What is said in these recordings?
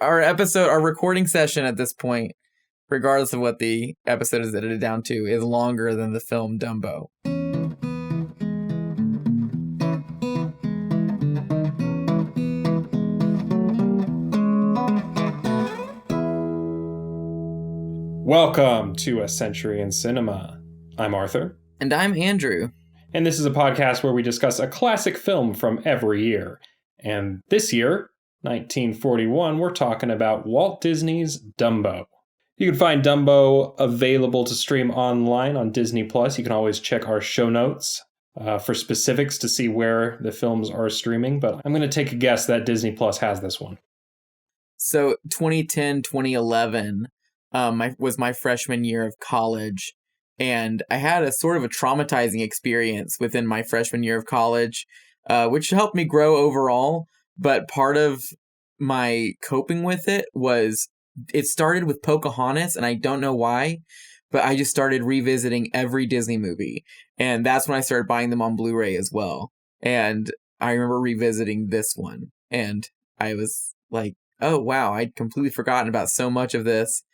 our recording session at this point, regardless of what the episode is edited down to, is longer than the film Dumbo. Welcome to A Century in Cinema. I'm Arthur. And I'm Andrew. And this is a podcast where we discuss a classic film from every year. And this year, 1941, we're talking about Walt Disney's Dumbo. You can find Dumbo available to stream online on Disney+. You can always check our show notes for specifics to see where the films are streaming. But I'm going to take a guess that Disney+ has this one. So 2010, 2011 was my freshman year of college. And I had a sort of a traumatizing experience within my freshman year of college, which helped me grow overall. But part of my coping with it was it started with Pocahontas, and I don't know why, but I just started revisiting every Disney movie. And that's when I started buying them on Blu-ray as well. And I remember revisiting this one. And I was like, oh, wow, I'd completely forgotten about so much of this.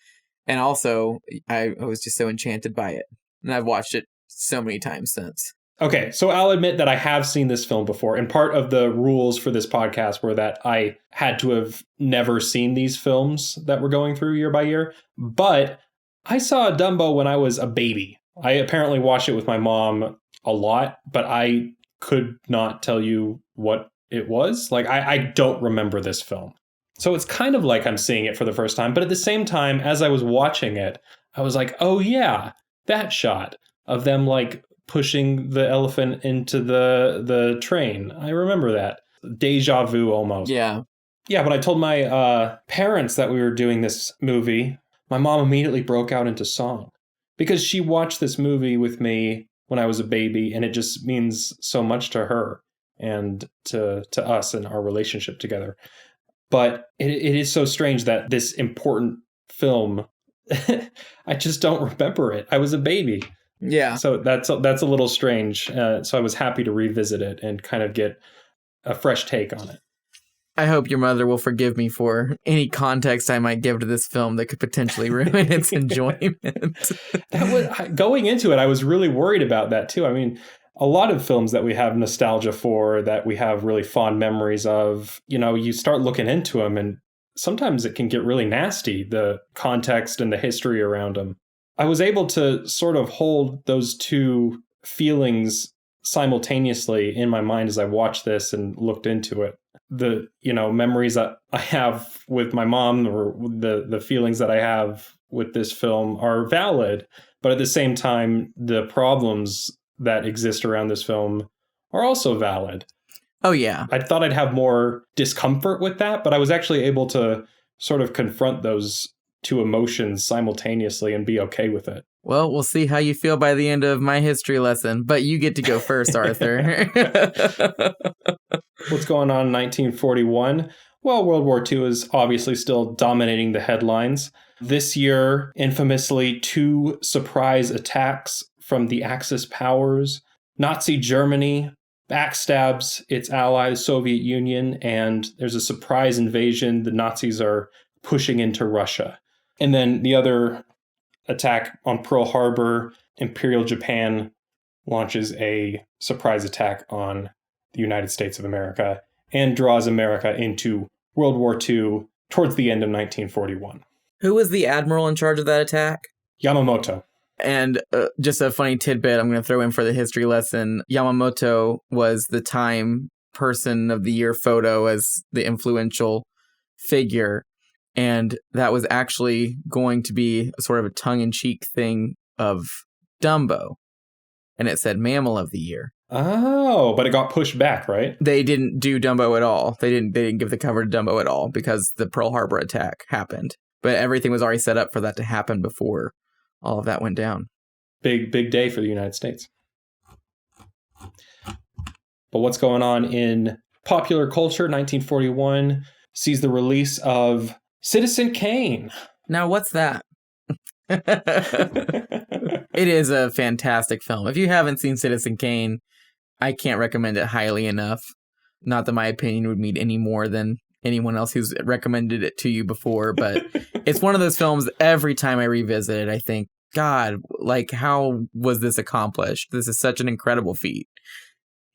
And also, I was just so enchanted by it. And I've watched it so many times since. Okay, so I'll admit that I have seen this film before. And part of the rules for this podcast were that I had to have never seen these films that we're going through year by year. But I saw Dumbo when I was a baby. I apparently watched it with my mom a lot, but I could not tell you what it was. Like, I don't remember this film. So it's kind of like I'm seeing it for the first time. But at the same time, as I was watching it, I was like, oh, yeah, that shot of them like pushing the elephant into the train. I remember that. Deja vu almost. Yeah. Yeah, when I told my parents that we were doing this movie, my mom immediately broke out into song because she watched this movie with me when I was a baby. And it just means so much to her and to us and our relationship together. But it is so strange that this important film, I just don't remember it. I was a baby. Yeah. So that's a little strange. So I was happy to revisit it and kind of get a fresh take on it. I hope your mother will forgive me for any context I might give to this film that could potentially ruin its enjoyment. Going into it, I was really worried about that too. I mean, a lot of films that we have nostalgia for, that we have really fond memories of, you know, you start looking into them and sometimes it can get really nasty, the context and the history around them. I was able to sort of hold those two feelings simultaneously in my mind as I watched this and looked into it. The, you know, memories that I have with my mom or the feelings that I have with this film are valid, but at the same time, the problems that exist around this film are also valid. Oh, yeah. I thought I'd have more discomfort with that, but I was actually able to sort of confront those two emotions simultaneously and be okay with it. Well, we'll see how you feel by the end of my history lesson, but you get to go first, Arthur. What's going on in 1941? Well, World War II is obviously still dominating the headlines. This year, infamously, 2 surprise attacks from the Axis powers. Nazi Germany backstabs its allies, Soviet Union, and there's a surprise invasion. The Nazis are pushing into Russia. And then the other attack on Pearl Harbor, Imperial Japan launches a surprise attack on the United States of America and draws America into World War II towards the end of 1941. Who was the admiral in charge of that attack? Yamamoto. And just a funny tidbit I'm going to throw in for the history lesson. Yamamoto was the Time Person of the Year photo as the influential figure. And that was actually going to be sort of a tongue-in-cheek thing of Dumbo. And it said Mammal of the Year. Oh, but it got pushed back, right? They didn't do Dumbo at all. They didn't give the cover to Dumbo at all because the Pearl Harbor attack happened. But everything was already set up for that to happen before all of that went down. Big day for the United States. But what's going on in popular culture? 1941 sees the release of Citizen Kane. Now, what's that? It is a fantastic film. If you haven't seen Citizen Kane, I can't recommend it highly enough. Not that my opinion would mean any more than anyone else who's recommended it to you before, but it's one of those films that every time I revisit it, I think, God, like, how was this accomplished? This is such an incredible feat.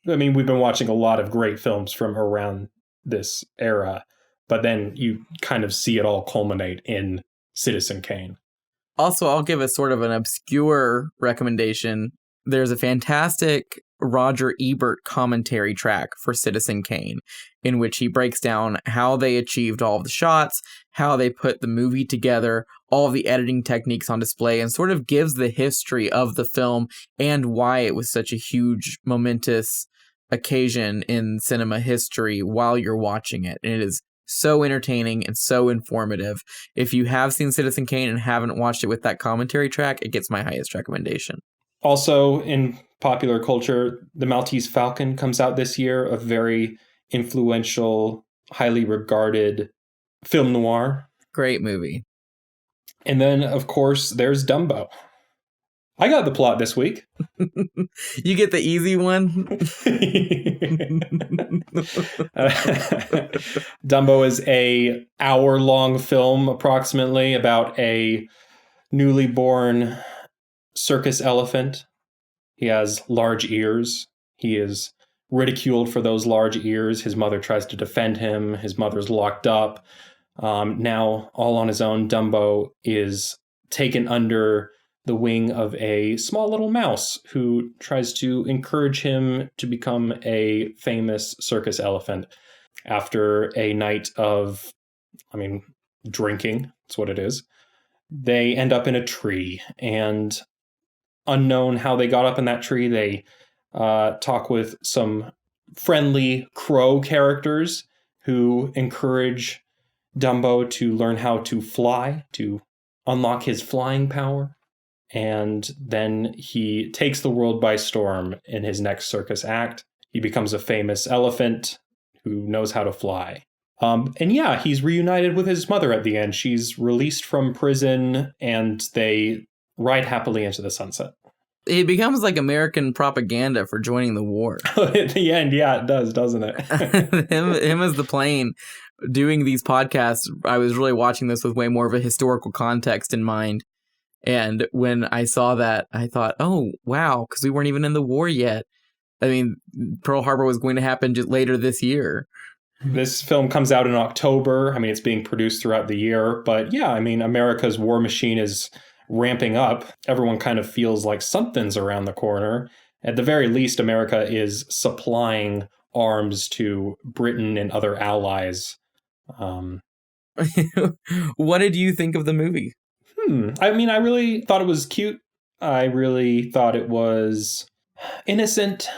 I mean, we've been watching a lot of great films from around this era, but then you kind of see it all culminate in Citizen Kane. Also, I'll give a sort of an obscure recommendation. There's a fantastic Roger Ebert commentary track for Citizen Kane, in which he breaks down how they achieved all of the shots, how they put the movie together, all of the editing techniques on display, and sort of gives the history of the film and why it was such a huge, momentous occasion in cinema history while you're watching it. And it is so entertaining and so informative. If you have seen Citizen Kane and haven't watched it with that commentary track, it gets my highest recommendation. Also, in popular culture, The Maltese Falcon comes out this year, a very influential, highly regarded film noir. Great movie. And then, of course, there's Dumbo. I got the plot this week. You get the easy one. Dumbo is a hour-long film, approximately, about a newly born circus elephant. He has large ears. He is ridiculed for those large ears. His mother tries to defend him. His mother's locked up. Now, all on his own, Dumbo is taken under the wing of a small little mouse who tries to encourage him to become a famous circus elephant. After a night of, drinking, that's what it is, they end up in a tree, and unknown how they got up in that tree, they talk with some friendly crow characters who encourage Dumbo to learn how to fly, to unlock his flying power. And then he takes the world by storm in his next circus act. He becomes a famous elephant who knows how to fly. He's reunited with his mother at the end. She's released from prison, and they ride happily into the sunset. It becomes like American propaganda for joining the war. At the end, yeah, it does, doesn't it? him as the plane doing these podcasts, I was really watching this with way more of a historical context in mind. And when I saw that, I thought, oh, wow, because we weren't even in the war yet. I mean, Pearl Harbor was going to happen just later this year. This film comes out in October. I mean, it's being produced throughout the year. But yeah, I mean, America's war machine is ramping up. Everyone kind of feels like something's around the corner. At the very least, America is supplying arms to Britain and other allies. What did you think of the movie? I mean, I really thought it was cute. I really thought it was innocent.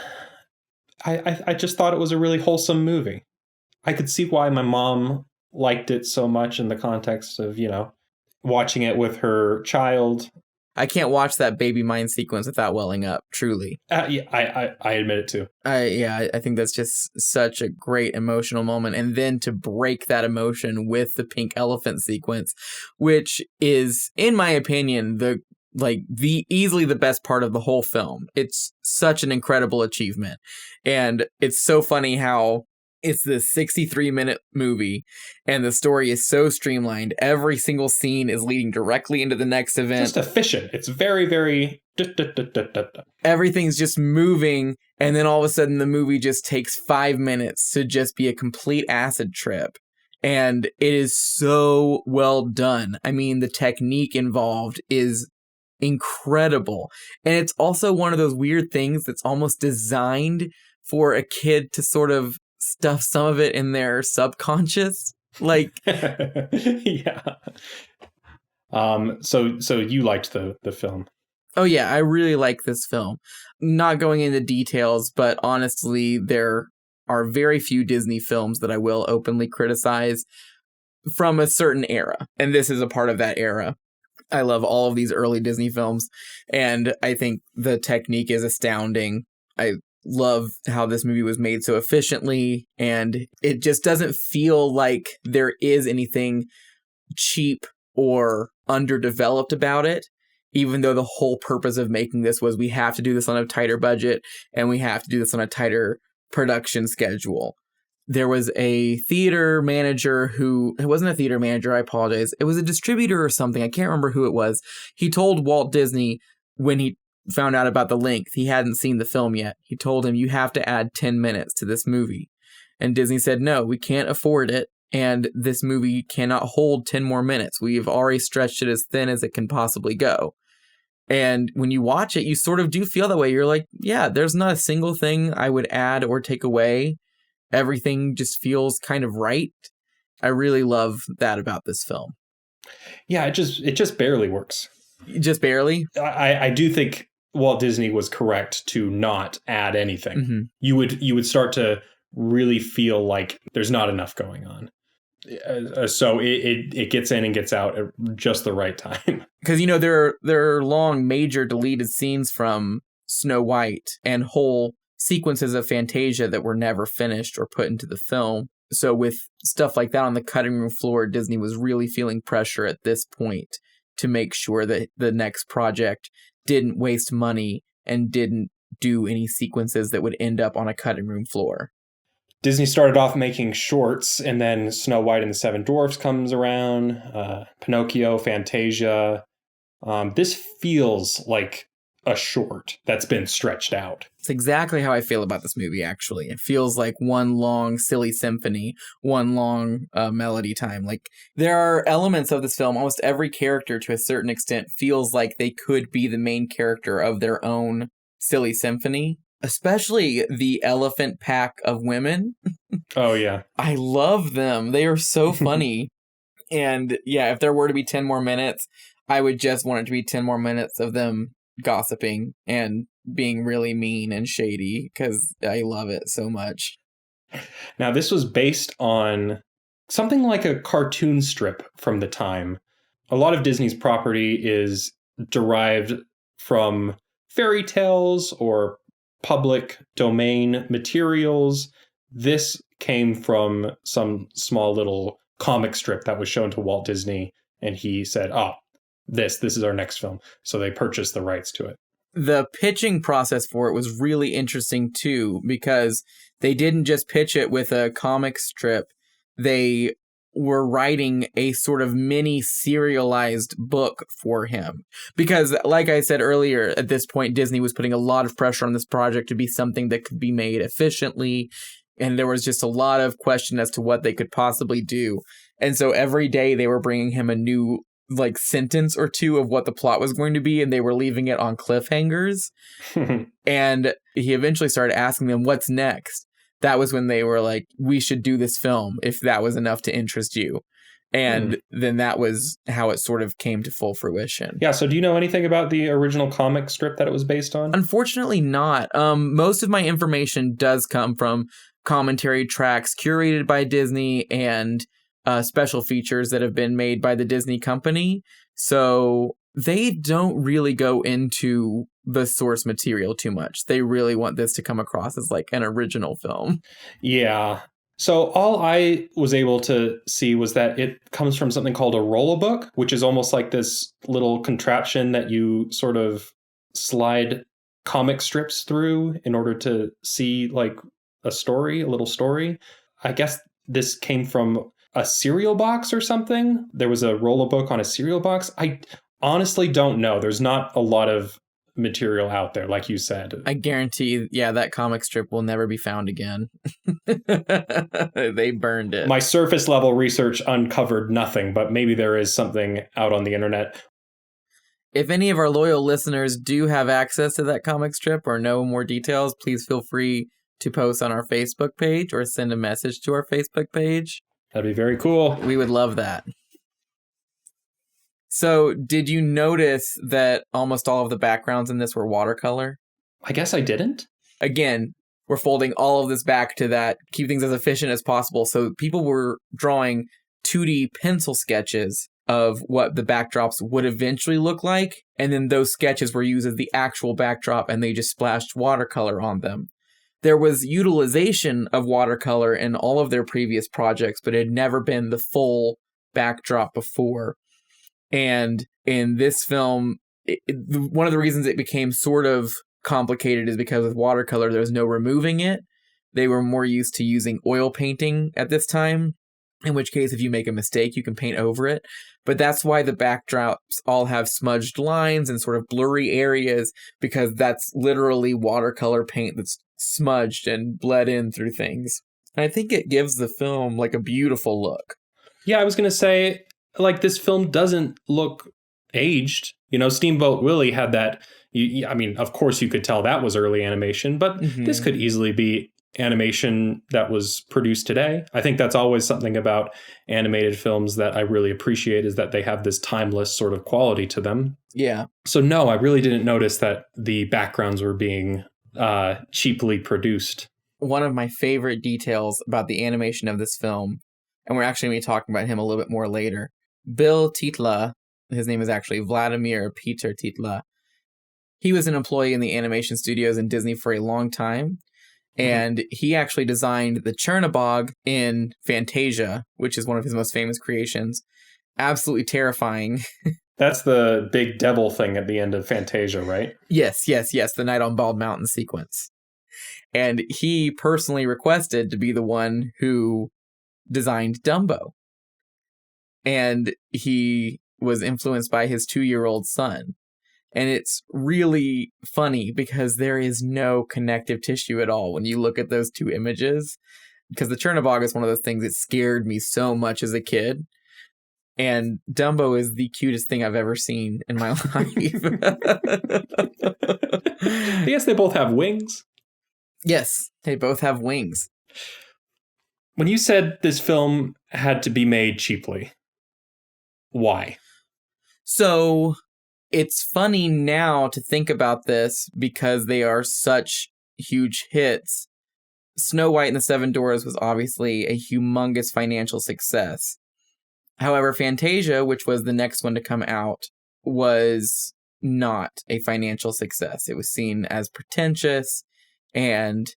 I just thought it was a really wholesome movie. I could see why my mom liked it so much in the context of, watching it with her child. I can't watch that baby mind sequence without welling up, truly. Yeah, I admit it too. I think that's just such a great emotional moment. And then to break that emotion with the pink elephant sequence, which is, in my opinion, the easily the best part of the whole film. It's such an incredible achievement. And it's so funny how it's this 63-minute movie, and the story is so streamlined. Every single scene is leading directly into the next event. Just efficient. It's very, very... Everything's just moving, and then all of a sudden the movie just takes 5 minutes to just be a complete acid trip. And it is so well done. I mean, the technique involved is incredible. And it's also one of those weird things that's almost designed for a kid to sort of stuff some of it in their subconscious. Like, yeah. So you liked the film? Oh yeah, I really like this film. Not going into details, but honestly, there are very few Disney films that I will openly criticize from a certain era, and this is a part of that era. I love all of these early Disney films, and I think the technique is astounding. I love how this movie was made so efficiently, and it just doesn't feel like there is anything cheap or underdeveloped about it, even though the whole purpose of making this was we have to do this on a tighter budget and we have to do this on a tighter production schedule. there was a theater manager who, it wasn't a theater manager, I apologize. It was a distributor or something. I can't remember who it was. He told Walt Disney when he found out about the length, he hadn't seen the film yet. He told him, you have to add 10 minutes to this movie. And Disney said, no, we can't afford it. And this movie cannot hold 10 more minutes. We've already stretched it as thin as it can possibly go. And when you watch it, you sort of do feel that way. You're like, yeah, there's not a single thing I would add or take away. Everything just feels kind of right. I really love that about this film. Yeah, it just barely works. Just barely? I do think Walt Disney was correct to not add anything. Mm-hmm. You would start to really feel like there's not enough going on. So it gets in and gets out at just the right time. Because, there are long major deleted scenes from Snow White and whole sequences of Fantasia that were never finished or put into the film. So with stuff like that on the cutting room floor, Disney was really feeling pressure at this point to make sure that the next project didn't waste money and didn't do any sequences that would end up on a cutting room floor. Disney started off making shorts, and then Snow White and the Seven Dwarfs comes around, Pinocchio, Fantasia. This feels like a short that's been stretched out. It's exactly how I feel about this movie, actually. It feels like one long silly symphony, one long melody time. Like, there are elements of this film, almost every character to a certain extent feels like they could be the main character of their own silly symphony. Especially the elephant pack of women. Oh, yeah. I love them. They are so funny. And yeah, if there were to be 10 more minutes, I would just want it to be 10 more minutes of them gossiping and being really mean and shady, because I love it so much. Now, this was based on something like a cartoon strip from the time. A lot of Disney's property is derived from fairy tales or public domain materials. This came from some small little comic strip that was shown to Walt Disney, and he said, this is our next film. So they purchased the rights to it. The pitching process for it was really interesting too, because they didn't just pitch it with a comic strip. They were writing a sort of mini serialized book for him. Because, like I said earlier, at this point, Disney was putting a lot of pressure on this project to be something that could be made efficiently. And there was just a lot of question as to what they could possibly do. And so every day they were bringing him a new sentence or two of what the plot was going to be, and they were leaving it on cliffhangers. And he eventually started asking them, what's next? That was when they were like, we should do this film if that was enough to interest you. And then that was how it sort of came to full fruition. Yeah, so do you know anything about the original comic strip that it was based on? Unfortunately not. Most of my information does come from commentary tracks curated by Disney and special features that have been made by the Disney company. So they don't really go into the source material too much. They really want this to come across as like an original film. Yeah. So all I was able to see was that it comes from something called a roll-a-book, which is almost like this little contraption that you sort of slide comic strips through in order to see like a little story. I guess this came from a cereal box or something. There was a roll-a-book on a cereal box. I honestly don't know. There's not a lot of material out there, like you said. I guarantee, that comic strip will never be found again. They burned it. My surface level research uncovered nothing, but maybe there is something out on the internet. If any of our loyal listeners do have access to that comic strip or know more details, please feel free to post on our Facebook page or send a message to our Facebook page. That'd be very cool. We would love that. So, did you notice that almost all of the backgrounds in this were watercolor? I guess I didn't. Again, we're folding all of this back to that, keep things as efficient as possible. So people were drawing 2D pencil sketches of what the backdrops would eventually look like. And then those sketches were used as the actual backdrop, and they just splashed watercolor on them. There was utilization of watercolor in all of their previous projects, but it had never been the full backdrop before. And in this film, one of the reasons it became sort of complicated is because with watercolor, there's no removing it. they were more used to using oil painting at this time, in which case if you make a mistake, you can paint over it. But that's why the backdrops all have smudged lines and sort of blurry areas, because that's literally watercolor paint that's smudged and bled in through things. And I think it gives the film like a beautiful look. Yeah, I was going to say, like, this film doesn't look aged. You know, Steamboat Willie had that. I mean, of course, you could tell that was early animation, but this could easily be animation that was produced today. I think that's always something about animated films that I really appreciate, is that they have this timeless sort of quality to them. Yeah. So no, I really didn't notice that the backgrounds were being cheaply produced. One of my favorite details about the animation of this film, and we're actually going to be talking about him a little bit more later, Bill Titla, his name is actually Vladimir Peter Titla. He was an employee in the animation studios in Disney for a long time. And he actually designed the Chernabog in Fantasia, which is one of his most famous creations. Absolutely terrifying. That's the big devil thing at the end of Fantasia, right? Yes. The Night on Bald Mountain sequence. And he personally requested to be the one who designed Dumbo. And he was influenced by his 2-year-old son. And it's really funny because there is no connective tissue at all when you look at those two images. Because the Chernabog is one of those things that scared me so much as a kid. And Dumbo is the cutest thing I've ever seen in my life. Yes, they both have wings. Yes, they both have wings. When you said this film had to be made cheaply, why? So it's funny now to think about this because they are such huge hits. Snow White and the Seven Dwarfs was obviously a humongous financial success. However, Fantasia, which was the next one to come out, was not a financial success. It was seen as pretentious, and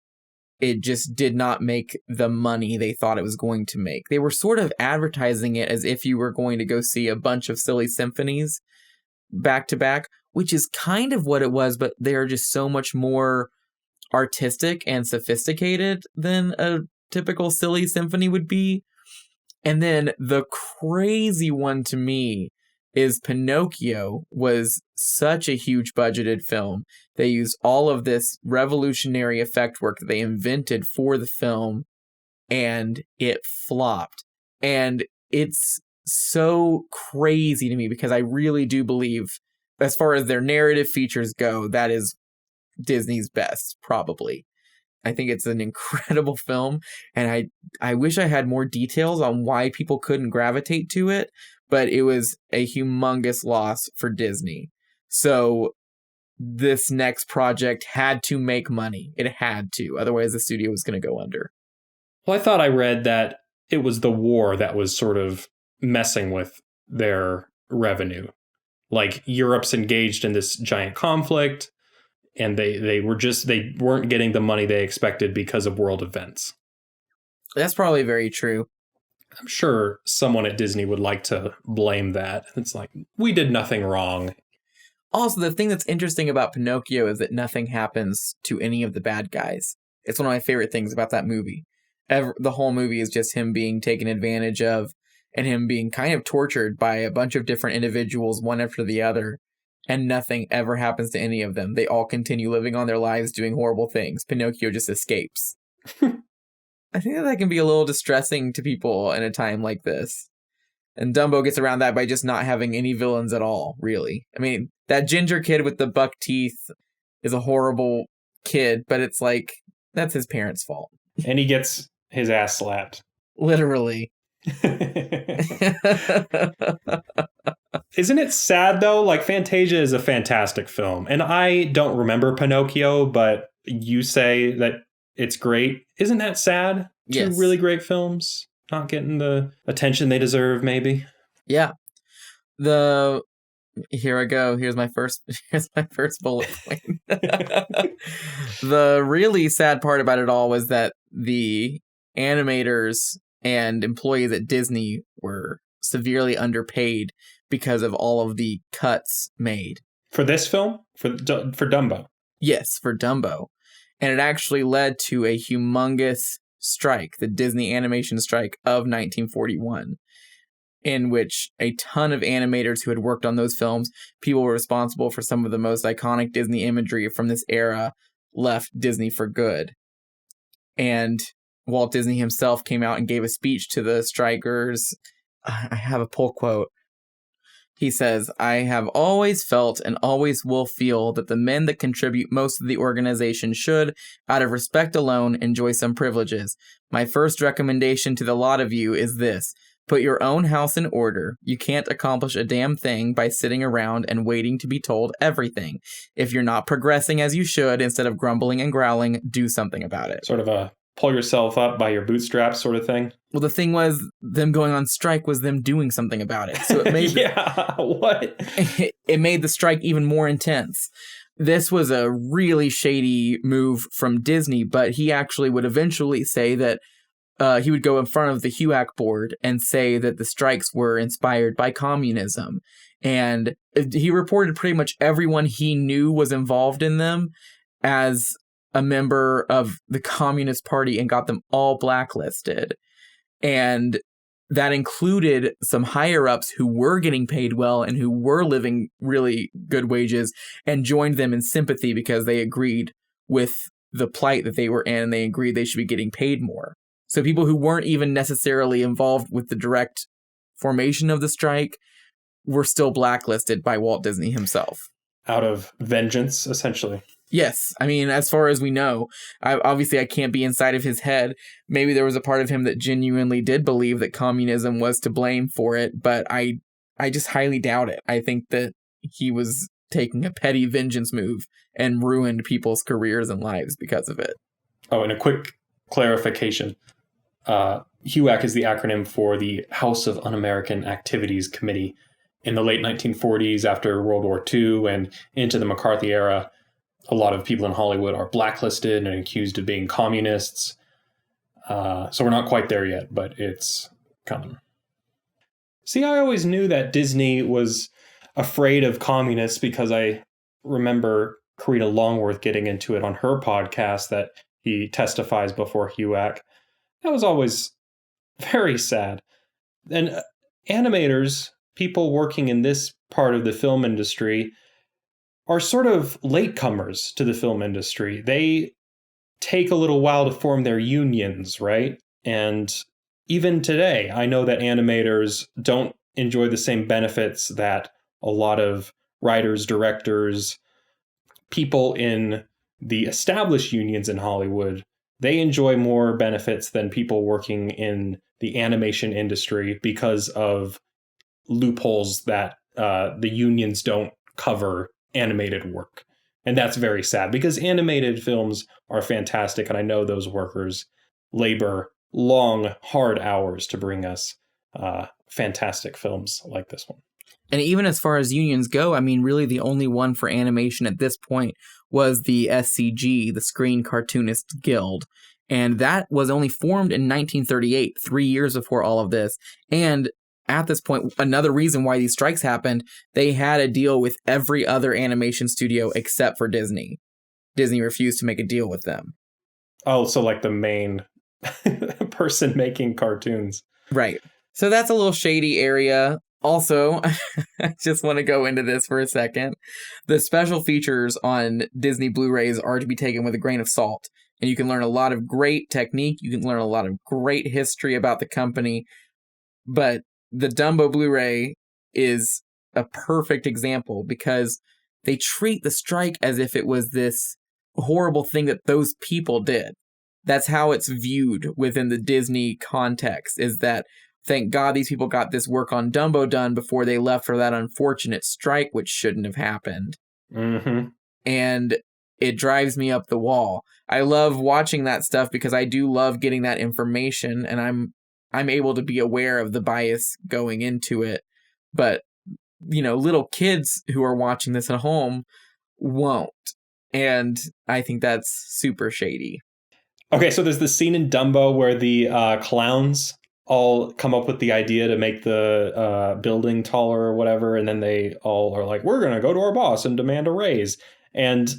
it just did not make the money they thought it was going to make. They were sort of advertising it as if you were going to go see a bunch of silly symphonies back to back, which is kind of what it was, but they are just so much more artistic and sophisticated than a typical silly symphony would be. And then the crazy one to me is Pinocchio was such a huge budgeted film. They used all of this revolutionary effect work that they invented for the film, and it flopped. And it's so crazy to me because I really do believe, as far as their narrative features go, that is Disney's best, probably. I think it's an incredible film, and I wish I had more details on why people couldn't gravitate to it, but it was a humongous loss for Disney. So this next project had to make money. It had to, otherwise the studio was going to go under. Well, I thought I read that it was the war that was sort of messing with their revenue. Like, Europe's engaged in this giant conflict, and they weren't getting the money they expected because of world events. That's probably very true. I'm sure someone at Disney would like to blame that. It's like, we did nothing wrong. Also, the thing that's interesting about Pinocchio is that nothing happens to any of the bad guys. It's one of my favorite things about that movie. The whole movie is just him being taken advantage of and him being kind of tortured by a bunch of different individuals, one after the other. And nothing ever happens to any of them. They all continue living on their lives doing horrible things. Pinocchio just escapes. I think that can be a little distressing to people in a time like this. And Dumbo gets around that by just not having any villains at all, really. I mean, that ginger kid with the buck teeth is a horrible kid, but it's like, that's his parents' fault. And he gets his ass slapped. Literally. Isn't it sad, though? Like, Fantasia is a fantastic film. And I don't remember Pinocchio, but you say that it's great. Isn't that sad? Yes. Two really great films not getting the attention they deserve, maybe. Yeah. Here I go. Here's my first bullet point. The really sad part about it all was that the animators and employees at Disney were severely underpaid because of all of the cuts made. For this film? For Dumbo? Yes, for Dumbo. And it actually led to a humongous strike, the Disney animation strike of 1941, in which a ton of animators who had worked on those films, people responsible for some of the most iconic Disney imagery from this era, left Disney for good. And Walt Disney himself came out and gave a speech to the strikers. I have a pull quote. He says, "I have always felt and always will feel that the men that contribute most of the organization should, out of respect alone, enjoy some privileges. My first recommendation to the lot of you is this. Put your own house in order. You can't accomplish a damn thing by sitting around and waiting to be told everything. If you're not progressing as you should, instead of grumbling and growling, do something about it." Sort of a pull yourself up by your bootstraps sort of thing. Well, the thing was, them going on strike was them doing something about it. So it made what? It made the strike even more intense. This was a really shady move from Disney, but he actually would eventually say that he would go in front of the HUAC board and say that the strikes were inspired by communism. And he reported pretty much everyone he knew was involved in them as a member of the Communist Party and got them all blacklisted. And that included some higher-ups who were getting paid well and who were living really good wages and joined them in sympathy because they agreed with the plight that they were in and they agreed they should be getting paid more. So people who weren't even necessarily involved with the direct formation of the strike were still blacklisted by Walt Disney himself. Out of vengeance, essentially. Yes. I mean, as far as we know, obviously I can't be inside of his head. Maybe there was a part of him that genuinely did believe that communism was to blame for it, but I just highly doubt it. I think that he was taking a petty vengeance move and ruined people's careers and lives because of it. Oh, and a quick clarification. HUAC is the acronym for the House of Un-American Activities Committee. In the late 1940s, after World War II and into the McCarthy era, a lot of people in Hollywood are blacklisted and accused of being communists. So we're not quite there yet, but it's coming. See, I always knew that Disney was afraid of communists because I remember Karina Longworth getting into it on her podcast that he testifies before HUAC. That was always very sad. And animators, people working in this part of the film industry, are sort of latecomers to the film industry. They take a little while to form their unions, right? And even today, I know that animators don't enjoy the same benefits that a lot of writers, directors, people in the established unions in Hollywood, they enjoy more benefits than people working in the animation industry because of loopholes that the unions don't cover animated work. And that's very sad because animated films are fantastic. And I know those workers labor long, hard hours to bring us fantastic films like this one. And even as far as unions go, I mean, really the only one for animation at this point was the SCG, the Screen Cartoonists Guild. And that was only formed in 1938, 3 years before all of this. And at this point, another reason why these strikes happened, they had a deal with every other animation studio except for Disney. Disney refused to make a deal with them. Oh, so like the main person making cartoons. Right. So that's a little shady area. Also, I just want to go into this for a second. The special features on Disney Blu-rays are to be taken with a grain of salt. And you can learn a lot of great technique. You can learn a lot of great history about the company. But the Dumbo Blu-ray is a perfect example because they treat the strike as if it was this horrible thing that those people did. That's how it's viewed within the Disney context, is that thank God these people got this work on Dumbo done before they left for that unfortunate strike, which shouldn't have happened. Mm-hmm. And it drives me up the wall. I love watching that stuff because I do love getting that information, and I'm able to be aware of the bias going into it. But, you know, little kids who are watching this at home won't. And I think that's super shady. Okay, so there's this scene in Dumbo where the clowns all come up with the idea to make the building taller or whatever, and then they all are like, we're going to go to our boss and demand a raise. And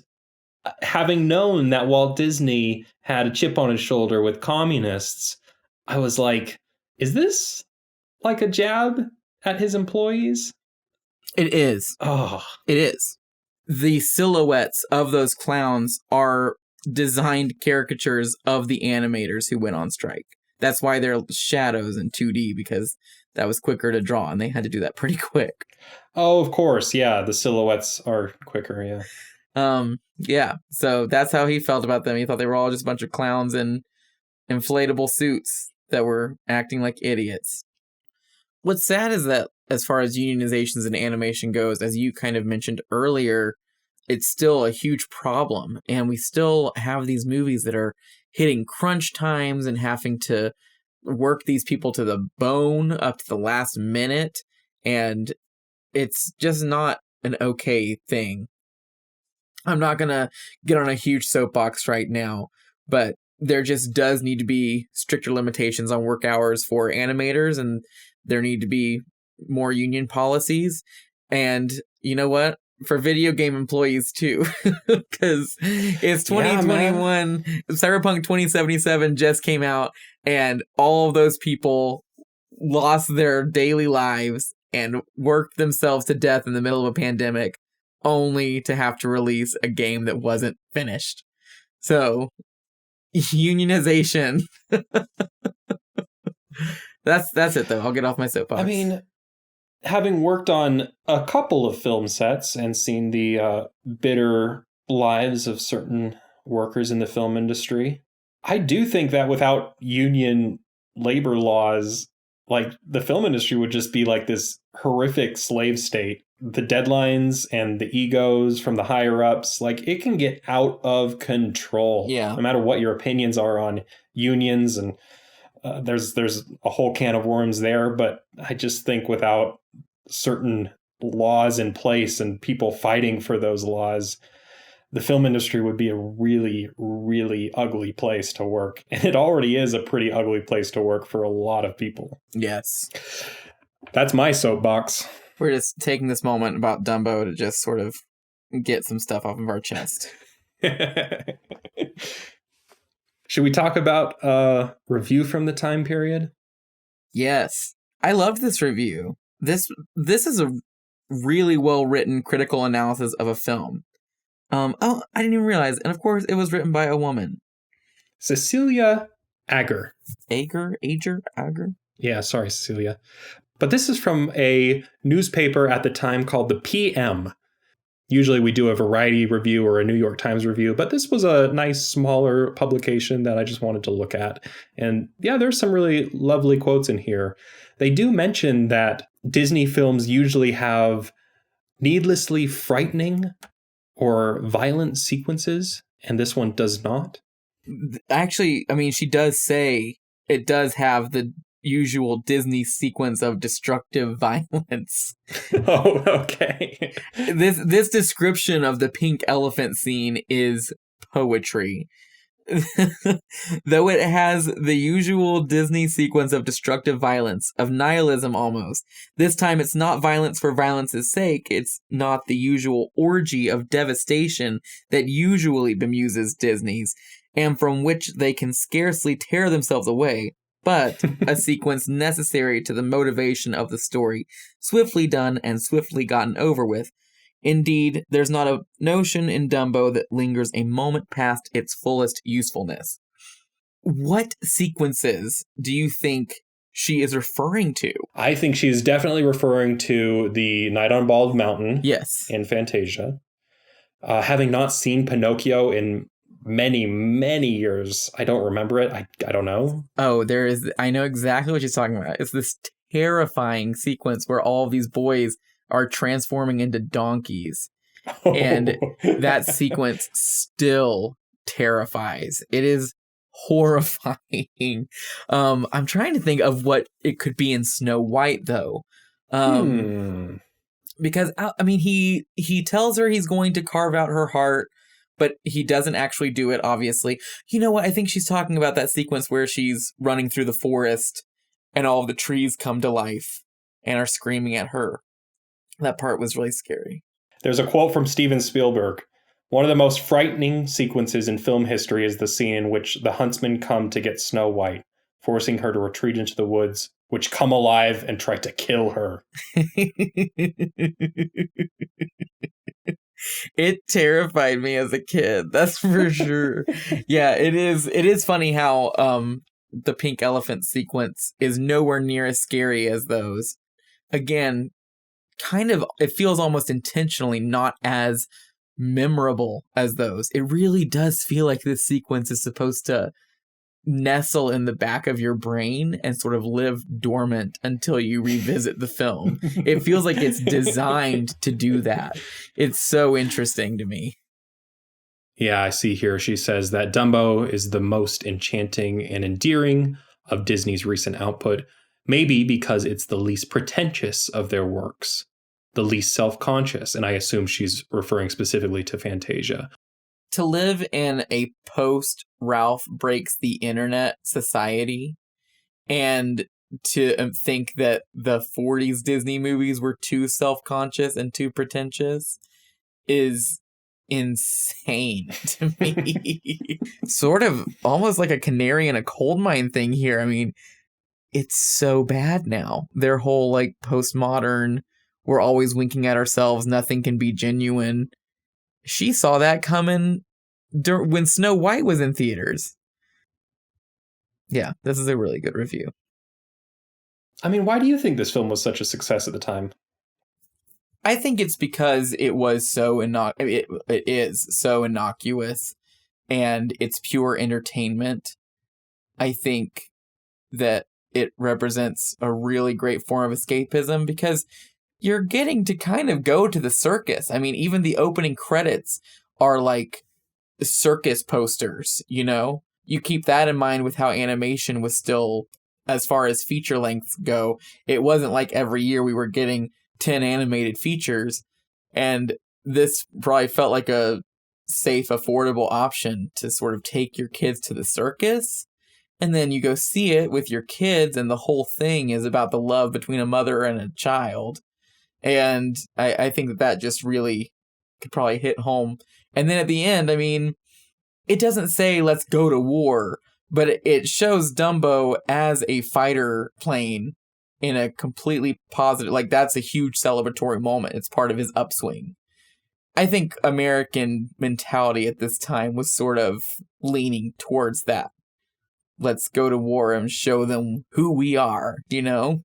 having known that Walt Disney had a chip on his shoulder with communists, I was like, is this like a jab at his employees? It is. Oh, It is. The silhouettes of those clowns are designed caricatures of the animators who went on strike. That's why they're shadows in 2D, because that was quicker to draw, and they had to do that pretty quick. oh, of course, yeah. The silhouettes are quicker, yeah. Yeah. So that's how he felt about them. He thought they were all just a bunch of clowns in inflatable suits that were acting like idiots. What's sad is that as far as unionizations in animation goes, as you kind of mentioned earlier, it's still a huge problem. And we still have these movies that are hitting crunch times and having to work these people to the bone up to the last minute. And it's just not an okay thing. I'm not going to get on a huge soapbox right now, but there just does need to be stricter limitations on work hours for animators, and there need to be more union policies. And you know what? For video game employees too, because it's 2021. Cyberpunk 2077 just came out, and all of those people lost their daily lives and worked themselves to death in the middle of a pandemic, only to have to release a game that wasn't finished. So, unionization. That's it though. I'll get off my soapbox. I mean, having worked on a couple of film sets and seen the bitter lives of certain workers in the film industry, I do think that without union labor laws, like the film industry would just be like this horrific slave state. The deadlines and the egos from the higher ups, like it can get out of control. Yeah. No matter what your opinions are on unions, and there's a whole can of worms there. But I just think without certain laws in place and people fighting for those laws, the film industry would be a really, really ugly place to work. And it already is a pretty ugly place to work for a lot of people. Yes. That's my soapbox. We're just taking this moment about Dumbo to just sort of get some stuff off of our chest. Should we talk about a review from the time period? Yes. I loved this review. This is a really well-written critical analysis of a film. I didn't even realize. And of course, it was written by a woman. Cecilia Ager. Ager? Yeah, sorry, Cecilia. But this is from a newspaper at the time called the PM. Usually we do a Variety review or a New York Times review, but this was a nice, smaller publication that I just wanted to look at. And yeah, there's some really lovely quotes in here. They do mention that Disney films usually have needlessly frightening or violent sequences, and this one does not. Actually, I mean, she does say it does have the usual Disney sequence of destructive violence. Oh, okay. This description of the pink elephant scene is poetry. Though it has the usual Disney sequence of destructive violence, of nihilism almost, this time it's not violence for violence's sake, it's not the usual orgy of devastation that usually bemuses Disney's, and from which they can scarcely tear themselves away, but a sequence necessary to the motivation of the story, swiftly done and swiftly gotten over with. Indeed, there's not a notion in Dumbo that lingers a moment past its fullest usefulness. What sequences do you think she is referring to? I think she's definitely referring to the Night on Bald Mountain. Yes. In Fantasia. Having not seen Pinocchio in many, many years, I don't remember it. I don't know. Oh, I know exactly what she's talking about. It's this terrifying sequence where all of these boys are transforming into donkeys. And that sequence still terrifies. It is horrifying. I'm trying to think of what it could be in Snow White, though. Because, I mean, he tells her he's going to carve out her heart, but he doesn't actually do it, obviously. You know what? I think she's talking about that sequence where she's running through the forest and all of the trees come to life and are screaming at her. That part was really scary. There's a quote from Steven Spielberg One of the most frightening sequences in film history is the scene in which the huntsmen come to get Snow White, forcing her to retreat into the woods, which come alive and try to kill her. It terrified me as a kid, that's for sure. Yeah, it is funny how the pink elephant sequence is nowhere near as scary as those. Again, kind of, it feels almost intentionally not as memorable as those. It really does feel like this sequence is supposed to nestle in the back of your brain and sort of live dormant until you revisit the film. It feels like it's designed to do that. It's so interesting to me. Yeah, I see here she says that Dumbo is the most enchanting and endearing of Disney's recent output, maybe because it's the least pretentious of their works, the least self-conscious, and I assume she's referring specifically to Fantasia. To live in a post-Ralph breaks the internet society, and to think that the 40s Disney movies were too self-conscious and too pretentious is insane to me. Sort of almost like a canary in a coal mine thing here. I mean, it's so bad now. Their whole like postmodern, we're always winking at ourselves, nothing can be genuine. She saw that coming when Snow White was in theaters. Yeah, this is a really good review. I mean, why do you think this film was such a success at the time? I think it's because it was so it is so innocuous and it's pure entertainment. I think that it represents a really great form of escapism because you're getting to kind of go to the circus. I mean, even the opening credits are like circus posters, you know? You keep that in mind with how animation was still, as far as feature lengths go, it wasn't like every year we were getting 10 animated features. And this probably felt like a safe, affordable option to sort of take your kids to the circus. And then you go see it with your kids, and the whole thing is about the love between a mother and a child. And I think that just really could probably hit home. And then at the end, I mean, it doesn't say let's go to war, but it shows Dumbo as a fighter plane in a completely positive, like that's a huge celebratory moment. It's part of his upswing. I think American mentality at this time was sort of leaning towards that. Let's go to war and show them who we are, you know?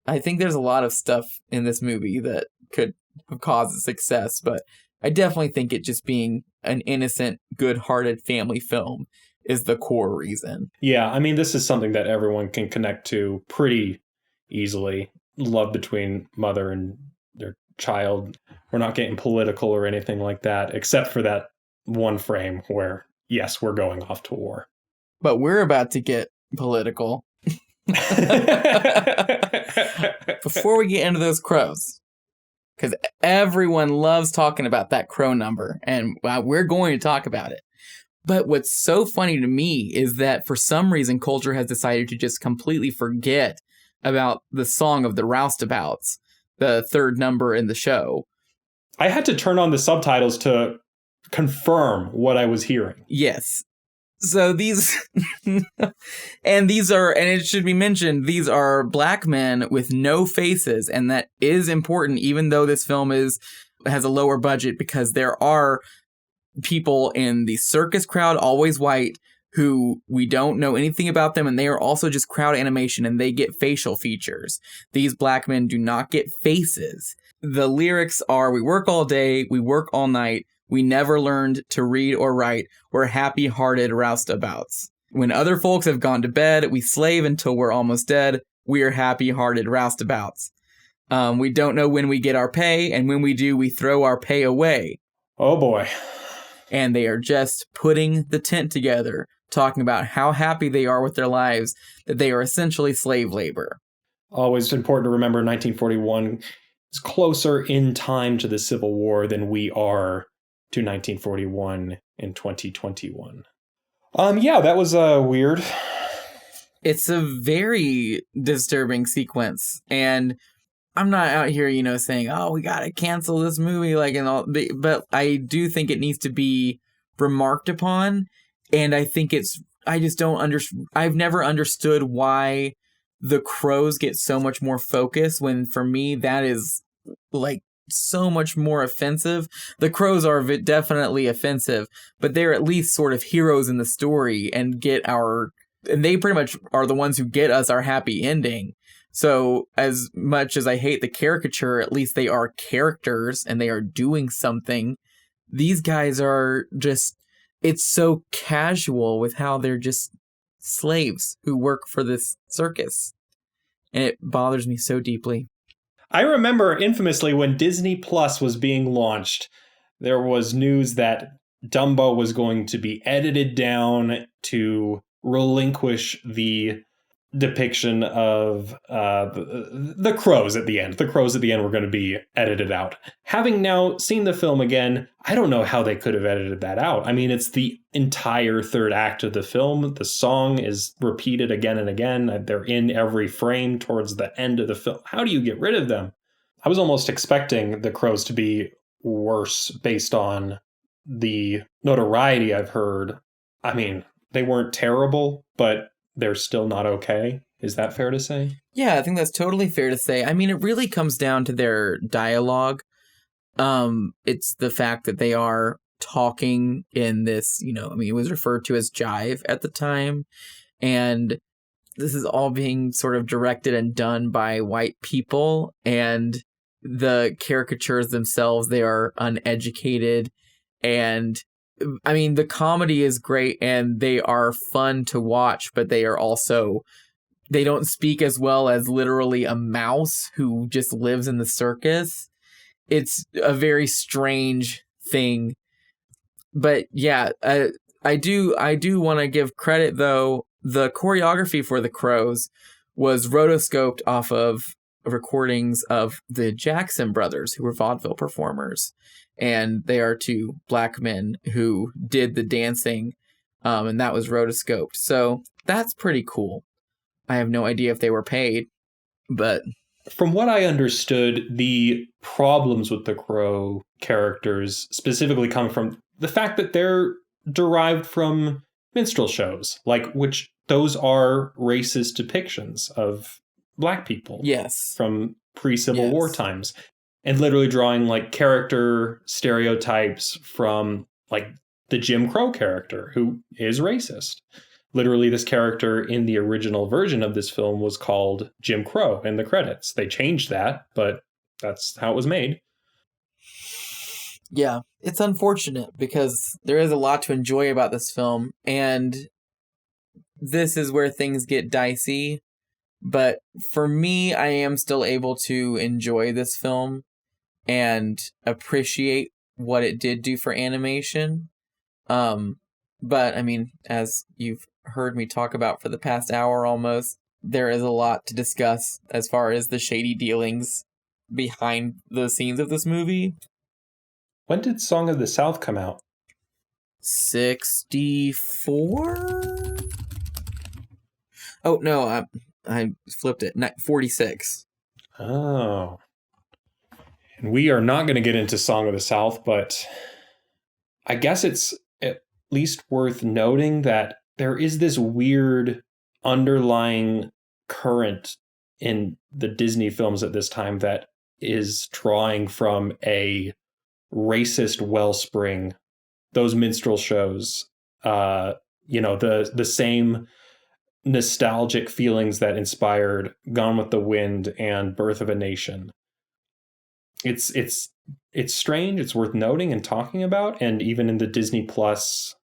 I think there's a lot of stuff in this movie that could have caused a success, but I definitely think it just being an innocent, good-hearted family film is the core reason. Yeah, I mean, this is something that everyone can connect to pretty easily. Love between mother and their child. We're not getting political or anything like that, except for that one frame where, yes, we're going off to war. But we're about to get political. Before we get into those crows, because everyone loves talking about that crow number, and we're going to talk about it. But what's so funny to me is that for some reason, culture has decided to just completely forget about the song of the Roustabouts, the third number in the show. I had to turn on the subtitles to confirm what I was hearing. Yes. So these, and it should be mentioned, these are black men with no faces, and that is important, even though this film has a lower budget, because there are people in the circus crowd, always white, who we don't know anything about them, and they are also just crowd animation, and they get facial features. These black men do not get faces. The lyrics are, we work all day, we work all night, we never learned to read or write. We're happy-hearted roustabouts. When other folks have gone to bed, we slave until we're almost dead. We're happy-hearted roustabouts. We don't know when we get our pay, and when we do, we throw our pay away. Oh boy. And they are just putting the tent together, talking about how happy they are with their lives, that they are essentially slave labor. Always important to remember 1941 is closer in time to the Civil War than we are to 1941 in 2021. Yeah, that was weird. It's a very disturbing sequence, and I'm not out here, saying, "Oh, we gotta cancel this movie," like and all. But I do think it needs to be remarked upon, and I think I just don't I've never understood why the Crows get so much more focus when, for me, that is like so much more offensive. The Crows are definitely offensive, but they're at least sort of heroes in the story and they pretty much are the ones who get us our happy ending. So as much as I hate the caricature, at least they are characters and they are doing something. These guys are just, it's so casual with how they're just slaves who work for this circus. And it bothers me so deeply. I remember infamously when Disney Plus was being launched, there was news that Dumbo was going to be edited down to relinquish the depiction of the crows at the end. The crows at the end were going to be edited out. Having now seen the film again, I don't know how they could have edited that out. I mean, it's the entire third act of the film. The song is repeated again and again. They're in every frame towards the end of the film. How do you get rid of them? I was almost expecting the crows to be worse based on the notoriety I've heard. I mean, they weren't terrible, but they're still not okay. Is that fair to say? Yeah, I think that's totally fair to say. I mean, it really comes down to their dialogue. It's the fact that they are talking in this, it was referred to as jive at the time. And this is all being sort of directed and done by white people. And the caricatures themselves, they are uneducated. And I mean, the comedy is great and they are fun to watch, but they don't speak as well as literally a mouse who just lives in the circus. It's a very strange thing. But yeah, I do want to give credit, though. The choreography for the Crows was rotoscoped off of recordings of the Jackson brothers, who were vaudeville performers. And they are two black men who did the dancing, and that was rotoscoped. So that's pretty cool. I have no idea if they were paid, but... From what I understood, the problems with the Crow characters specifically come from the fact that they're derived from minstrel shows, which those are racist depictions of black people. Yes. From pre-Civil War times. And literally drawing character stereotypes from the Jim Crow character, who is racist. Literally, this character in the original version of this film was called Jim Crow in the credits. They changed that, but that's how it was made. Yeah, it's unfortunate because there is a lot to enjoy about this film, and this is where things get dicey. But for me, I am still able to enjoy this film and appreciate what it did do for animation. But I mean, as you've heard me talk about for the past hour almost, there is a lot to discuss as far as the shady dealings behind the scenes of this movie. When did Song of the South come out? 64? Oh, no, I flipped it. 46. Oh. And we are not going to get into Song of the South, but I guess it's at least worth noting that there is this weird underlying current in the Disney films at this time that is drawing from a racist wellspring. Those minstrel shows, the same nostalgic feelings that inspired Gone with the Wind and Birth of a Nation. It's strange. It's worth noting and talking about. And even in the Disney Plus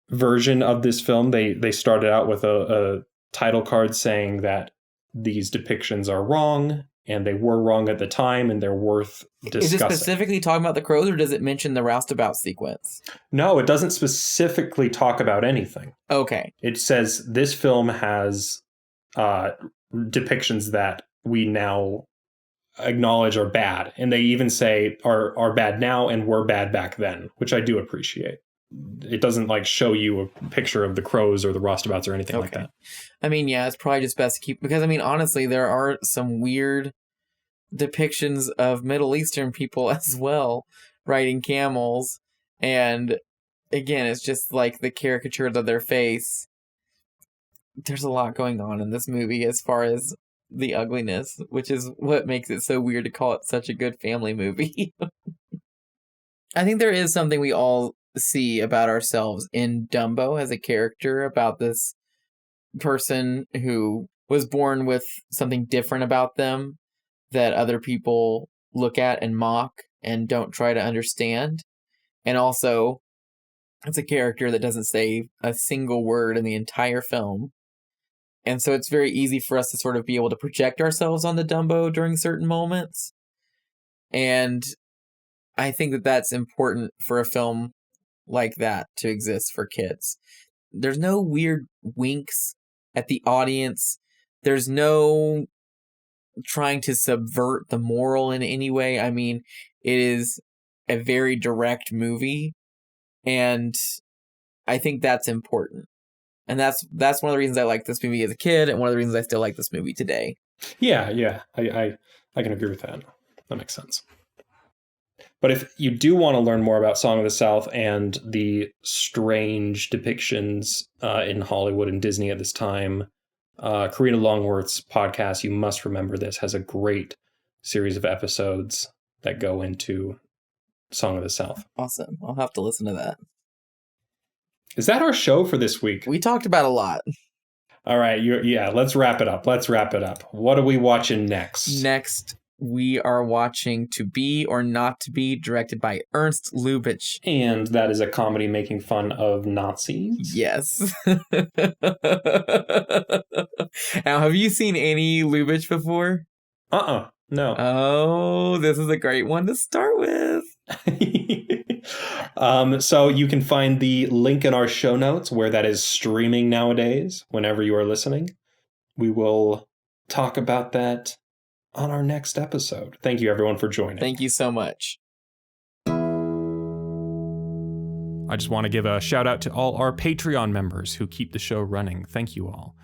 version of this film, they started out with a title card saying that these depictions are wrong, and they were wrong at the time, and they're worth discussing. Is it specifically talking about the crows, or does it mention the roustabout sequence? No, it doesn't specifically talk about anything. Okay. It says this film has depictions that we now acknowledge are bad, and they even say are bad now and were bad back then, which I do appreciate. It doesn't show you a picture of the crows or the roustabouts or anything like that. I mean, yeah, it's probably just best to keep, because I mean, honestly, there are some weird depictions of Middle Eastern people as well, riding camels. And again, it's just like the caricatures of their face. There's a lot going on in this movie as far as the ugliness, which is what makes it so weird to call it such a good family movie. I think there is something we all see about ourselves in Dumbo as a character, about this person who was born with something different about them that other people look at and mock and don't try to understand. And also, it's a character that doesn't say a single word in the entire film. And so it's very easy for us to sort of be able to project ourselves on the Dumbo during certain moments. And I think that that's important for a film like that to exist for kids. There's no weird winks at the audience. There's no trying to subvert the moral in any way. I mean, it is a very direct movie, and I think that's important. And that's one of the reasons I liked this movie as a kid, and one of the reasons I still like this movie today. Yeah. I can agree with that. That makes sense. But if you do want to learn more about Song of the South and the strange depictions in Hollywood and Disney at this time, Karina Longworth's podcast, You Must Remember This, has a great series of episodes that go into Song of the South. Awesome. I'll have to listen to that. Is that our show for this week? We talked about a lot. All right. Let's wrap it up. What are we watching next? Next, we are watching To Be or Not to Be, directed by Ernst Lubitsch. And that is a comedy making fun of Nazis? Yes. Now, have you seen any Lubitsch before? No. Oh, this is a great one to start with. So you can find the link in our show notes where that is streaming nowadays, whenever you are listening. We will talk about that on our next episode. Thank you, everyone, for joining. Thank you so much. I just want to give a shout out to all our Patreon members who keep the show running. Thank you all.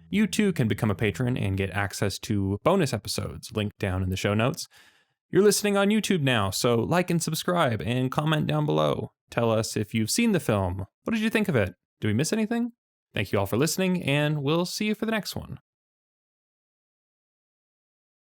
You too can become a patron and get access to bonus episodes linked down in the show notes. You're listening on YouTube now, so like and subscribe and comment down below. Tell us if you've seen the film. What did you think of it? Did we miss anything? Thank you all for listening, and we'll see you for the next one.